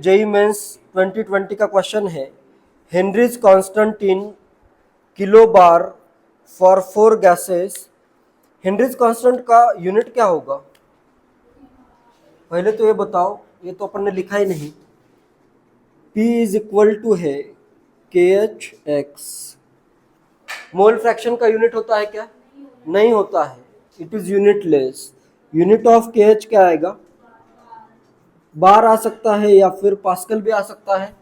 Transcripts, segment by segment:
JEE mains 2020 का question है, Henrys constant in kilo bar for 4 gases. Henrys constant का unit क्या होगा? पहले तो ये बताओ, ये तो अपन ने लिखा ही नहीं। P इज इक्वल टू है KH(x). मोल फ्रैक्शन का यूनिट होता है क्या? नहीं होता है, it is unitless. Unit of KH क्या आएगा? बार आ सकता है या फिर पास्कल भी आ सकता है।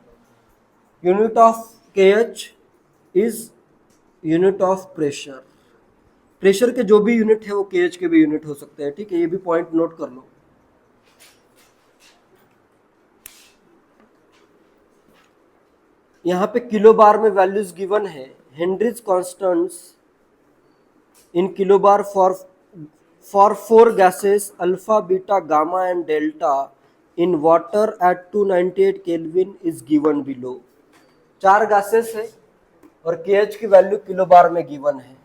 Unit of KH is unit of pressure. Pressure के जो भी यूनिट है वो KH के भी यूनिट हो सकते हैं, ठीक है, ये भी पॉइंट नोट कर लो। यहाँ पे किलो बार में वैल्यूज गिवन है। Henrys constants in kilo bar for 4 gases alpha, beta, gamma and delta in water at 298 kelvin is given below. 4 gases है और KH की वैल्यू किलो बार में गिवन है।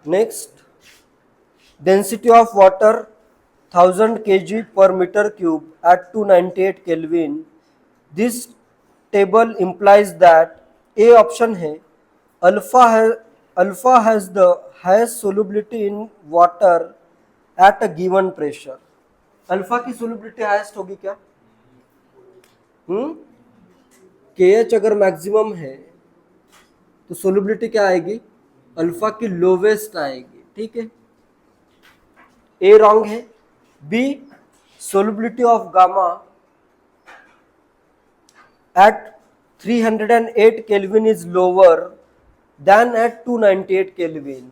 Next, density of water 1000 kg per meter cube at 298 Kelvin. This table implies that A option है alpha has the highest solubility in water at a given pressure. Alpha की solubility highest होगी क्या? KH अगर maximum है तो solubility क्या आएगी? Alpha की लोवेस्ट आएगी, ठीक है। ए रॉन्ग है। B, solubility of gamma at 308 Kelvin is lower than at 298 Kelvin.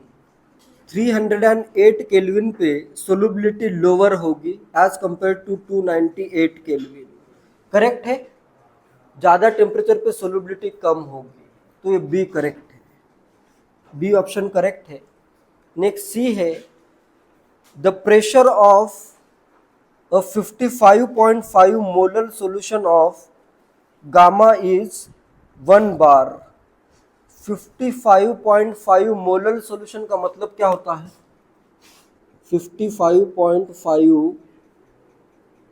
308 kelvin पे सोलबिलिटी लोअर होगी as compare to 298 kelvin. Correct है, ज्यादा टेम्परेचर पे सोलबिलिटी कम होगी, तो ये बी करेक्ट है, बी ऑप्शन करेक्ट है। नेक्स्ट सी है, the pressure of a 55.5 molar solution of gamma is 1 bar। 55.5 molar solution का मतलब क्या होता है? 55.5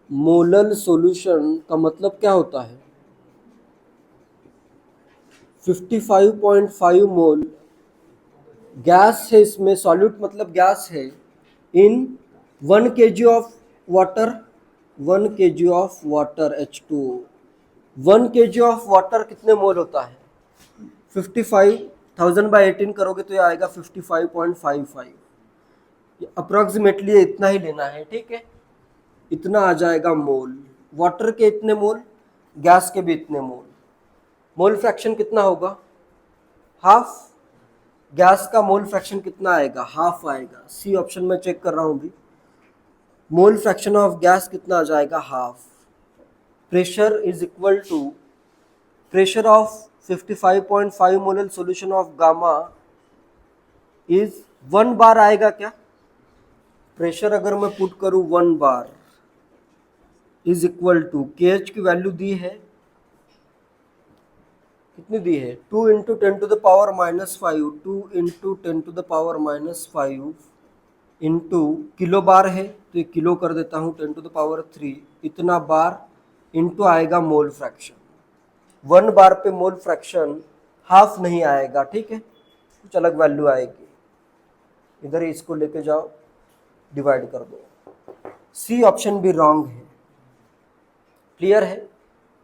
मोलर सॉल्यूशन का मतलब क्या होता है? 55.5 मोल गैस है, इसमें सॉल्यूट मतलब गैस है, इन 1 kg of water, 1 kg of water H2O। 1 kg of water कितने मोल होता है? 55,000 बाई 18 करोगे तो ये आएगा 55.55। अप्रोक्सीमेटली इतना ही लेना है, ठीक है, इतना आ जाएगा मोल। वाटर के इतने मोल, गैस के भी इतने मोल। मोल फ्रैक्शन कितना होगा? हाफ। गैस का मोल फ्रैक्शन कितना आएगा? हाफ आएगा। सी ऑप्शन में चेक कर रहा हूँ भी, मोल फ्रैक्शन ऑफ गैस कितना आ जाएगा? Half. Pressure is equal to pressure of 55.5 molar solution of gamma is 1 bar आएगा क्या? प्रेशर अगर मैं पुट करूं 1 bar is equal to KH की वैल्यू दी है, कितनी दी है? 2 into 10 to the power -5, 2 into 10 to the power -5 into kilo bar है तो ये किलो कर देता हूँ 10 टू द पावर 3, इतना बार इंटू आएगा मोल फ्रैक्शन। 1 बार पे मोल फ्रैक्शन हाफ नहीं आएगा, ठीक है, कुछ अलग वैल्यू आएगी। इधर इसको लेके जाओ, डिवाइड कर दो। सी ऑप्शन भी रॉन्ग है। क्लियर है,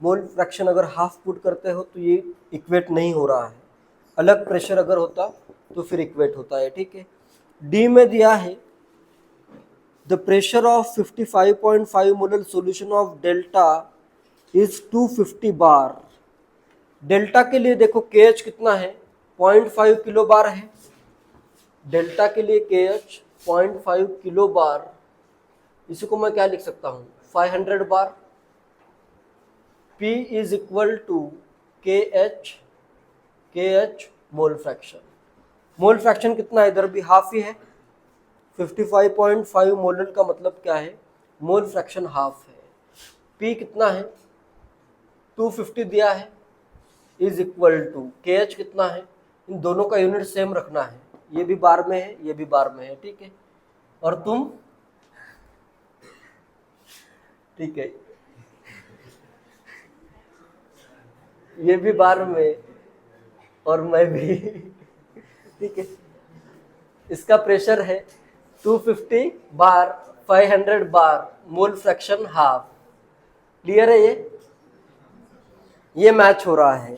मोल फ्रैक्शन अगर हाफ पुट करते हो तो ये इक्वेट नहीं हो रहा है, अलग प्रेशर अगर होता तो फिर इक्वेट होता है, ठीक है। डी में दिया है, the pressure of 55.5 molar solution of delta is 250 bar. Delta के लिए देखो KH कितना है? 0.5 किलो बार है। डेल्टा के लिए KH 0.5 किलो बार, इसी को मैं क्या लिख सकता हूँ? 500 बार। P is equal to KH mole fraction. Mole fraction कितना है? इधर भी हाफ ही है। 55.5 मोलर का मतलब क्या है? मोल फ्रैक्शन हाफ है। P कितना है? 250 दिया है, इज इक्वल टू KH कितना है? इन दोनों का यूनिट सेम रखना है, ये भी बार में है, ये भी बार में है, ठीक है। और तुम ठीक है, ये भी बार में और मैं भी। ठीक है, इसका प्रेशर है 250 बार 500 बार, मोल फ्रैक्शन हाफ। क्लियर है? ये मैच हो रहा है।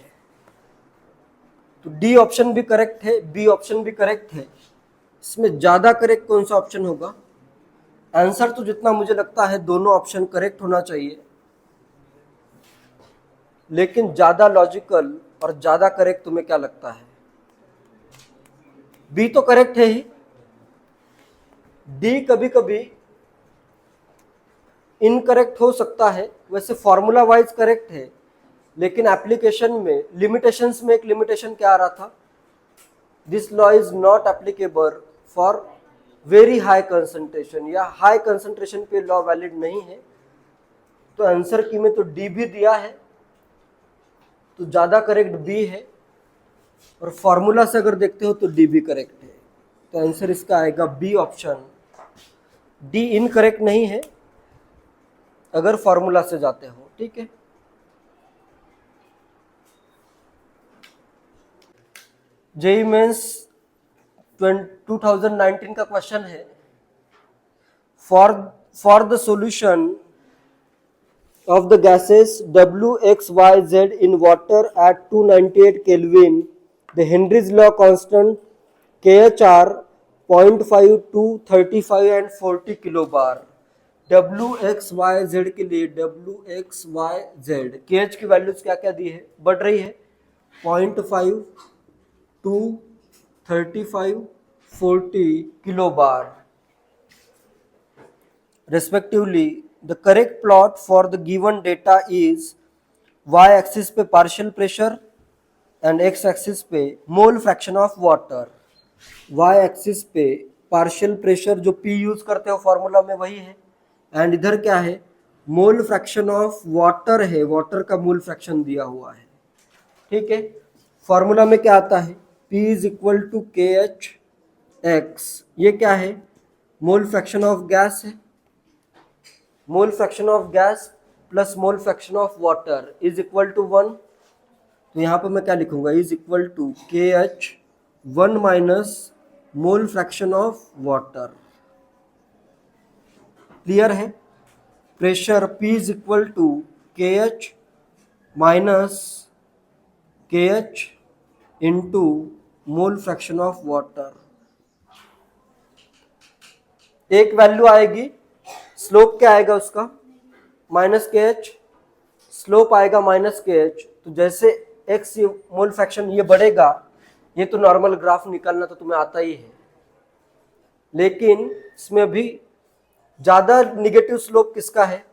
तो डी ऑप्शन भी करेक्ट है, बी ऑप्शन भी करेक्ट है। इसमें ज्यादा करेक्ट कौन सा ऑप्शन होगा? आंसर तो जितना मुझे लगता है दोनों ऑप्शन करेक्ट होना चाहिए, लेकिन ज्यादा लॉजिकल और ज्यादा करेक्ट तुम्हें क्या लगता है? बी तो करेक्ट है ही। डी कभी कभी इनकरेक्ट हो सकता है, वैसे फॉर्मूला वाइज करेक्ट है, लेकिन एप्लीकेशन में लिमिटेशंस में एक लिमिटेशन क्या आ रहा था? This law is not applicable for very high concentration, या हाई कंसंट्रेशन पे लॉ वैलिड नहीं है। तो आंसर की में तो डी भी दिया है, तो ज्यादा करेक्ट बी है, और फॉर्मूला से अगर देखते हो तो डी भी करेक्ट है। तो आंसर इसका आएगा बी ऑप्शन। डी इनकरेक्ट नहीं है अगर फॉर्मूला से जाते हो। ठीक है, जेई मेंस 2019 का क्वेश्चन है, for the solution of the gases W, X, Y, Z in water at 298 Kelvin, the Henry's law constant KH are 0.5 to 35 and 40 kilobar। W, X, Y, Z के लिए W, X, Y, Z KH की values क्या क्या दी है, बढ़ रही है 0.5 to 35 40 kilobar respectively। The correct plot for the given data is y axis पे partial pressure and x axis पे mole fraction of water। y axis पे partial pressure जो p यूज करते हो फॉर्मूला में वही है, एंड इधर क्या है? मोल फ्रैक्शन ऑफ वाटर है, वाटर का मोल फ्रैक्शन दिया हुआ है। ठीक है, फॉर्मूला में क्या आता है? p is equal to K H X, ये क्या है? मोल फ्रैक्शन ऑफ गैस है, mole fraction of gas plus mole fraction of water is equal to 1। तो यहाँ पे मैं क्या लिखूंगा? Is equal to K H 1 minus mole fraction of water. Clear है? Pressure P is equal to K H minus K H into mole fraction of water. एक value आएगी, slope क्या आएगा उसका? माइनस के एच, स्लोप आएगा minus K H. तो जैसे x mole fraction ये बढ़ेगा, ये तो नॉर्मल ग्राफ निकालना तो तुम्हें आता ही है, लेकिन इसमें अभी ज्यादा निगेटिव स्लोप किसका है?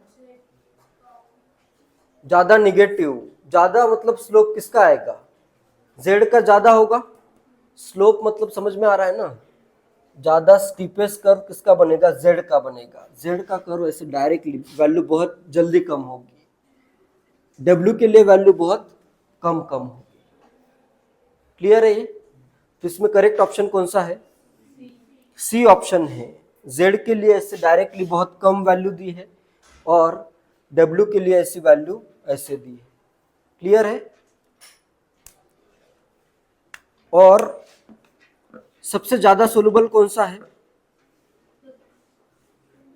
ज्यादा निगेटिव, ज्यादा मतलब स्लोप किसका आएगा? जेड का ज्यादा होगा। स्लोप मतलब समझ में आ रहा है ना? ज्यादा स्टीपेस्ट कर्व किसका बनेगा? जेड का बनेगा। जेड का कर्व ऐसे डायरेक्टली वैल्यू बहुत जल्दी कम होगी, डब्ल्यू के लिए वैल्यू बहुत कम होगी। क्लियर है ये? तो इसमें करेक्ट ऑप्शन कौन सा है? सी ऑप्शन है। जेड के लिए ऐसे डायरेक्टली बहुत कम वैल्यू दी है, और डब्ल्यू के लिए ऐसी वैल्यू ऐसे दी है। क्लियर है? और सबसे ज्यादा सोलुबल कौन सा है?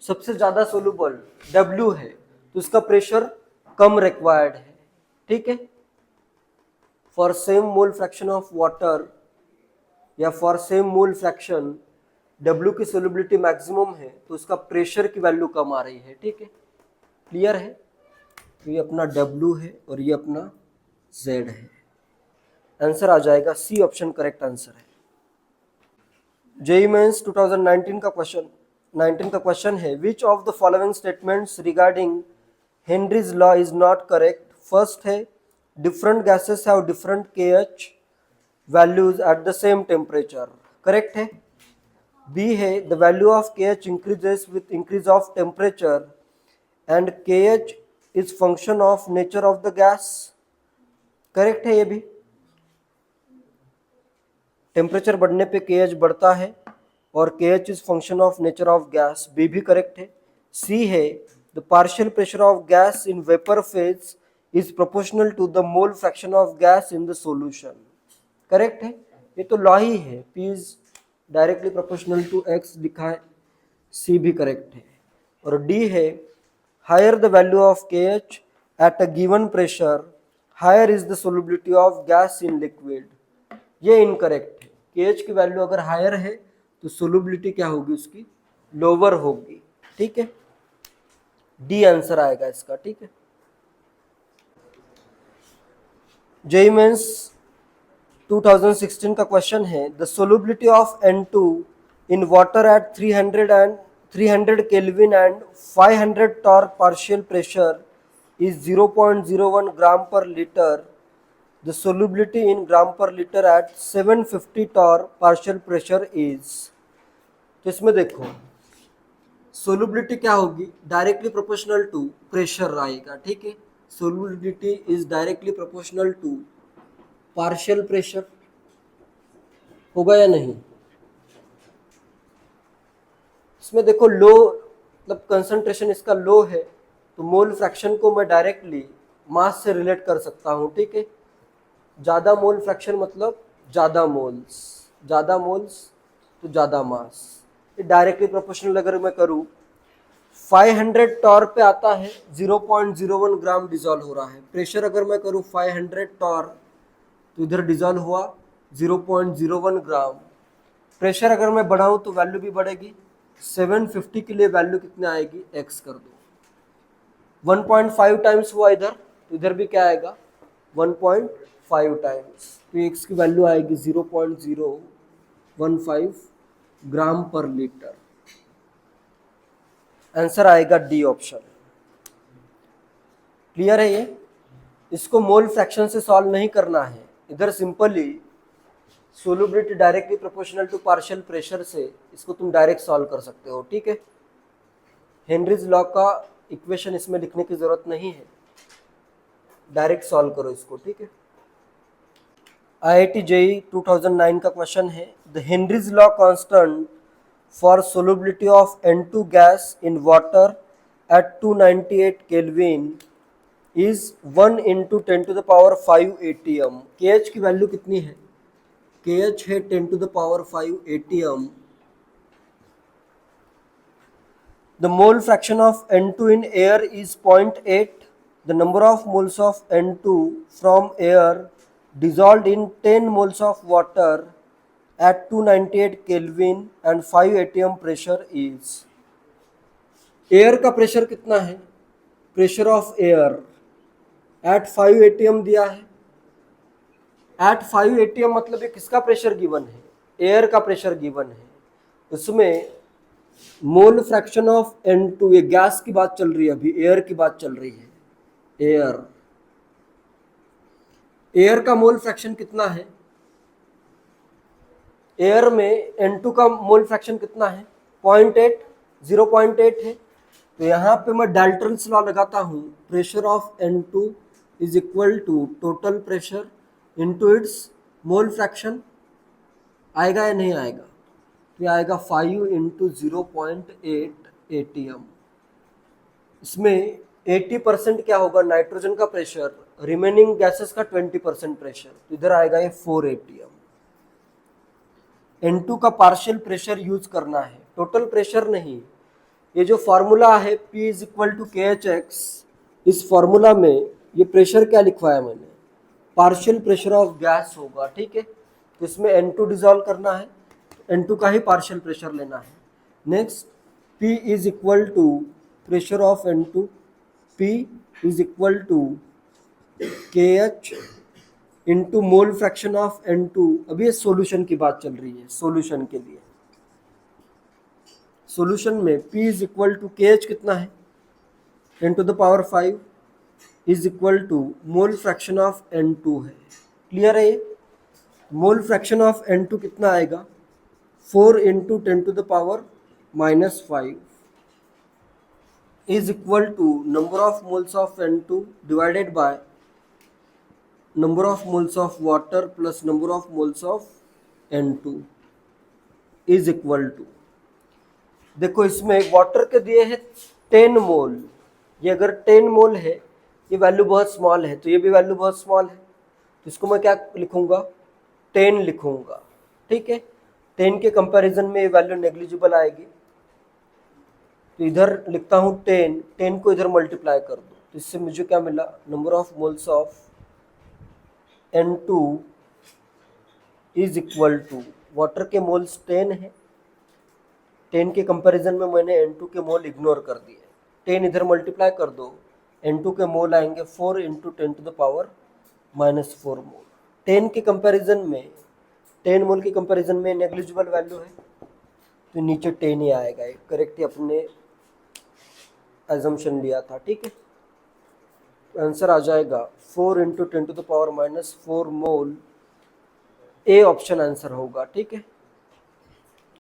सबसे ज्यादा सोलुबल W है, तो इसका प्रेशर कम रिक्वायर्ड है। ठीक है, for same mole fraction of water या for same mole fraction W की सोलुबिलिटी मैक्सिमम है, तो उसका प्रेशर की वैल्यू कम आ रही है। ठीक है, क्लियर है? तो ये अपना W है और ये अपना Z है। आंसर आ जाएगा सी ऑप्शन करेक्ट आंसर है। जेईई मेंस 2019 का क्वेश्चन है, which of the following statements regarding Henry's law is not correct? First है different gases have different KH values at the same temperature, correct है। B है the value of KH increases with increase of temperature and KH is function of nature of the gas, correct है ये भी। Temperature बढ़ने पे KH बढ़ता है और KH is function of nature of gas, B भी करेक्ट है। सी है the partial pressure of gas in vapour phase is proportional to the mole fraction of gas in the solution. Correct है, ये तो law ही है, P is directly proportional to X लिखा है, C भी करेक्ट है। और D है higher the value of KH at a given pressure higher is the solubility of gas in liquid. ये इनकरेक्ट है, KH की वैल्यू अगर हायर है तो सोल्युबिलिटी क्या होगी उसकी, लोअर होगी। ठीक है, डी आंसर आएगा इसका। ठीक है, जेईई मेंस 2016 का क्वेश्चन है the solubility of N2 in water at 300 kelvin and 500 torque partial pressure is 0.01 gram per liter. The solubility in gram per liter at 750 torr partial pressure is। तो इसमें देखो solubility क्या होगी, directly proportional to pressure आएगा। ठीक है, solubility is directly proportional to partial pressure, होगा या नहीं। इसमें देखो लो मतलब कंसंट्रेशन इसका लो है तो मोल फ्रैक्शन को मैं डायरेक्टली मास से रिलेट कर सकता हूँ। ठीक है, ज़्यादा मोल फ्रैक्शन मतलब ज़्यादा मोल्स तो ज़्यादा मास, ये डायरेक्टली प्रोपोर्शनल अगर मैं करूँ 500 टॉर पे आता है 0.01 ग्राम डिजॉल्व हो रहा है। प्रेशर अगर मैं करूँ 500 टॉर तो इधर डिजॉल्व हुआ 0.01 ग्राम। प्रेशर अगर मैं बढ़ाऊँ तो वैल्यू भी बढ़ेगी, 750 के लिए वैल्यू कितनी आएगी, x कर दो, 1.5 टाइम्स हुआ इधर तो इधर भी क्या आएगा 1.5 टाइम्स, तो x की वैल्यू आएगी 0.015 ग्राम पर लीटर। आंसर आएगा डी ऑप्शन। क्लियर है ये, इसको मोल फ्रैक्शन से सॉल्व नहीं करना है, इधर simply solubility directly proportional to partial pressure से इसको तुम डायरेक्ट सॉल्व कर सकते हो। ठीक है, हेनरीज लॉ का इक्वेशन इसमें लिखने की जरूरत नहीं है, डायरेक्ट सॉल्व करो इसको। ठीक है, IIT JEE 2009 का क्वेश्चन है the Henry's law constant for solubility of N2 gas in water at 298 kelvin is 1 × 10⁵ ATM। KH की वैल्यू कितनी है, KH है 10⁵ ATM। The mole fraction of N2 in air is 0.8. The number of moles of N2 from air dissolved in 10 moles of water at 298 Kelvin and 5 atm pressure is। Air का pressure कितना है, pressure of air at 5 atm दिया है, eight 5 atm मतलब ये किसका pressure given है, air का प्रेशर गिवन है। उसमें मोल फ्रैक्शन ऑफ N2, ये गैस की बात चल रही है, अभी एयर की बात चल रही है। एयर का मोल फ्रैक्शन कितना है, एयर में N2 का मोल फ्रैक्शन कितना है 0.8 है। तो यहाँ पे मैं डाल्टन्स लॉ लगाता हूँ, pressure of N2 is equal to total pressure into its mole fraction. आएगा या नहीं आएगा, तो आएगा 5 × 0.8 ATM। इसमें 80% क्या होगा, नाइट्रोजन का प्रेशर, रिमेनिंग गैसेस का 20% प्रेशर, तो इधर आएगा ये 4 ATM। N2 का पार्शियल प्रेशर यूज करना है, टोटल प्रेशर नहीं। ये जो फॉर्मूला है P is equal to KHX, इस फॉर्मूला में ये प्रेशर क्या लिखवाया मैंने, पार्शियल प्रेशर ऑफ गैस होगा। ठीक है, तो इसमें N2 डिजॉल्व करना है, N2 का ही पार्शियल प्रेशर लेना है। Next P is equal to pressure of N2, P is equal to KH into mole fraction of N2। अभी ये सॉल्यूशन की बात चल रही है, सॉल्यूशन के लिए सॉल्यूशन में P is equal to KH कितना है 10⁵ is equal to mole fraction of N2 है। क्लियर है ये, मोल फ्रैक्शन ऑफ N2 कितना आएगा 4 × 10⁻⁻5 is equal to number of moles of N2 divided by number of moles of water plus number of moles of N2 is equal to, देखो इसमें water के दिए हैं 10 मोल, ये अगर 10 मोल है, ये वैल्यू बहुत स्मॉल है, तो ये भी वैल्यू बहुत स्मॉल है, तो इसको मैं क्या लिखूंगा, 10 लिखूंगा। ठीक है, 10 के कंपैरिजन में ये वैल्यू नेग्लिजिबल आएगी, तो इधर लिखता हूँ 10, 10 को इधर मल्टीप्लाई कर दो, तो इससे मुझे क्या मिला, number of moles of N2 is equal to, water के मोल्स 10 है, 10 के कंपैरिजन में मैंने N2 के मोल इग्नोर कर दिए, 10 इधर मल्टीप्लाई कर दो, N2 के मोल आएंगे 4 इंटू 10 टू द पावर -4 मोल। 10 के कंपैरिजन में, 10 मोल के कंपैरिजन में नेग्लिजिबल वैल्यू है, तो नीचे 10 ही आएगा, एक करेक्ट ही अपने एजम्पशन लिया था। ठीक है, आंसर आ जाएगा 4 into 10 to the power -4 mole, A option answer होगा। ठीक है।